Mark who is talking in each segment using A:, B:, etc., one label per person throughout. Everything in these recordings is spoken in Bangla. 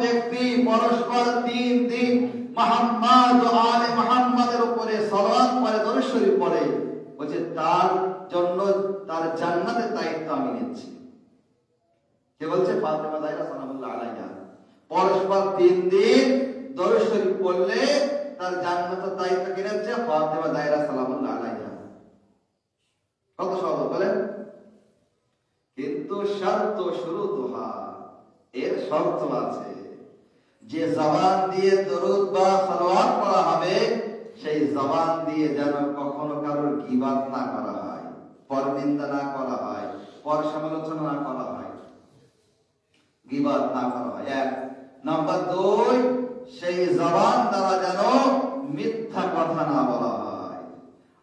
A: ব্যক্তি পরস্পর 3 দিন মুহাম্মদ ও আলে মুহাম্মাদের উপরে সালাত পড়ে, দরুদ শরীফ পড়ে, বলছে তার জন্য তার জান্নাতের দায়িত্ব আমি নিচ্ছি। কে বলছে? ফাতেমা জাহরা সালামুল্লাহ আলাইহা। পরস্পর 3 দিন দরুদ শরীফ পড়লে তার জান্নাতের দায়িত্ব কে নিচ্ছে? ফাতেমা জাহরা সালামুল্লাহ আলাইহা। কত সহজ বলেন? কিন্তু শর্ত শুরুতুহা, এর শর্ত আছে। যে জবান দিয়ে দরুদ বা সালাওয়াত পড়া হবে সেই জবান দিয়ে যেন কখনো কারোর গীবাত না করা হয়, পরনিন্দা না করা হয়, পর সমালোচনা না করা হয়, গীবাত না করা হয়। 1 নাম্বার 2, সেই জবান দ্বারা যেন মিথ্যা কথা না বলা হয়।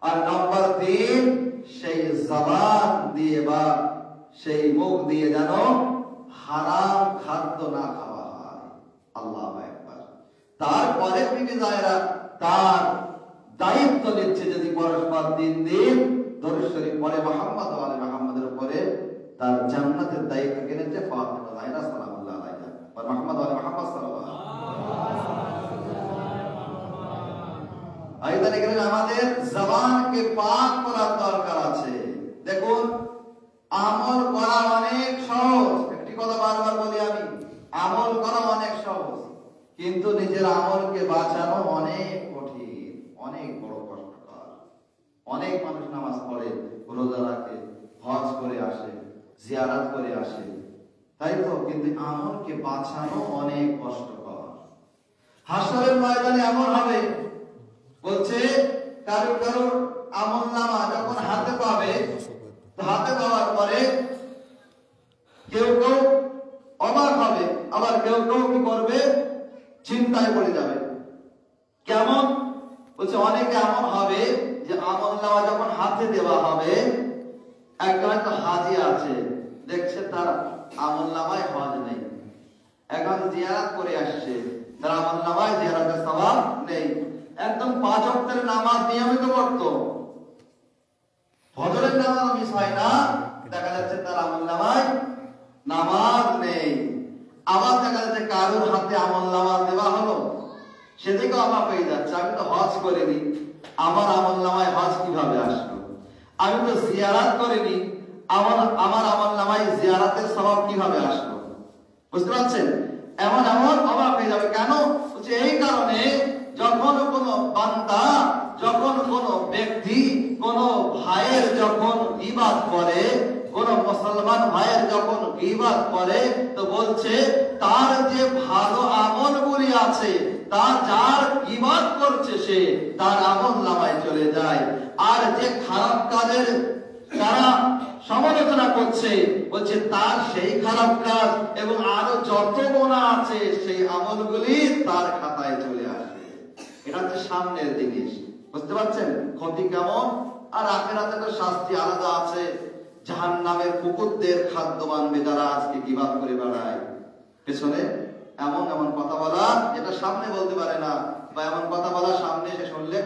A: আর নাম্বার 3, সেই জবান দিয়ে বা সেই মুখ দিয়ে যেন হারাম খাদ্য না খাওয়া হয়। আল্লাহু আকবার। তারপরে বিবি জাহরা তার দায়িত্ব নিচ্ছে, যদি পরস্পর 3 দিন দরুদ শরীফ পড়ে মুহাম্মদ ওয়া আলে মুহাম্মাদের উপরে, তার জান্নাতের দায়িত্ব কে নিচ্ছে? ফাতেমা জাহরা সালামুল্লাহ আলাইহা। আর মুহাম্মদ ওয়া আলে মুহাম্মাদ সাল্লাল্লাহু আলাইহি ওয়াসাল্লাম। আমাদের জবানকে পাক করার দরকার আছে। দেখুন, আমল করা অনেক সহজ, একটি কথা বারবার বলি আমি, আমল করা অনেক সহজ, কিন্তু নিজের আমলকে বাঁচানো অনেক কঠিন, অনেক বড় কষ্টকর। অনেক মানুষ নামাজ পড়ে, রোজা রাখে, হজ করে আসে, জিয়ারত করে আসে, তাই তো, কিন্তু আমলকে বাঁচানো অনেক কষ্টকর। হাসরের ময়দানে এমন হবে, বলছে কারো কারো আমলনামা যখন হাতে পাবে, হাতে পাওয়ার পরে কেউ কেউ অবাক হবে, আবার কেউ কেউ কি করবে? চিন্তায় পড়ে যাবে। কেমন? বলছে অনেকে এমন হবে যে আমলনামা যখন হাতে দেওয়া হবে, একজন একটা হাজি আছে, দেখছে তার আমলনামায় হজ নেই, এখন জিয়ারত করে আসছে, তার আমলনামায় জিয়ারতের সওয়াব নেই, একদম 5 ওয়াক্তের নামাজ নিয়মিত পড়তো, ফজরের নামাজ মিস হয় না, দেখা যাচ্ছে তার আমলনামায় নামাজ নেই। আবার দেখা যাচ্ছে কারোর হাতে আমলনামা দেওয়া হলো, সেদিকে অবাক হয়ে যাচ্ছে, আমি তো হজ করিনি, আমার আমলনামায় হজ কিভাবে আসলো? আমি তো জিয়ারত করিনি, আমার আমলনামায় জিয়ারতের সওয়াব কিভাবে আসলো? বুঝতে পারছেন? এমন অবাক হয়ে যাবে। কেন? বলছে এই কারণে, যখন কোন বান্দা, যখন কোন ব্যক্তি কোন ভাইয়ের যখন গীবাত করে, কোন মুসলমান ভাইয়ের যখন গীবাত করে, তো বলছে তার যে ভালো আমলগুলি আছে, তার যার গীবাত করছে সে, তার আমলনামায় চলে যায়। আর যে খারাপ কাজের তারা সমালোচনা করছে, বলছে তার সেই খারাপ কাজ এবং আরো যত গুনাহ আছে সেই আমলগুলি তার খাতায় চলে আসে। এটা হচ্ছে সামনের জিনিস। বুঝতে পারছেন ক্ষতি কেমন? আর আখিরাতে তো শাস্তি আলাদা আছে। জাহান্নামের কুকুরদের খাদ্য বানবে যারা আজকে গীবাত করে বেড়ায়, পেছনে এমন এমন কথা বলা যেটা সামনে বলতে পারে না, বা এমন কথা বলা সামনে এসে শুনলে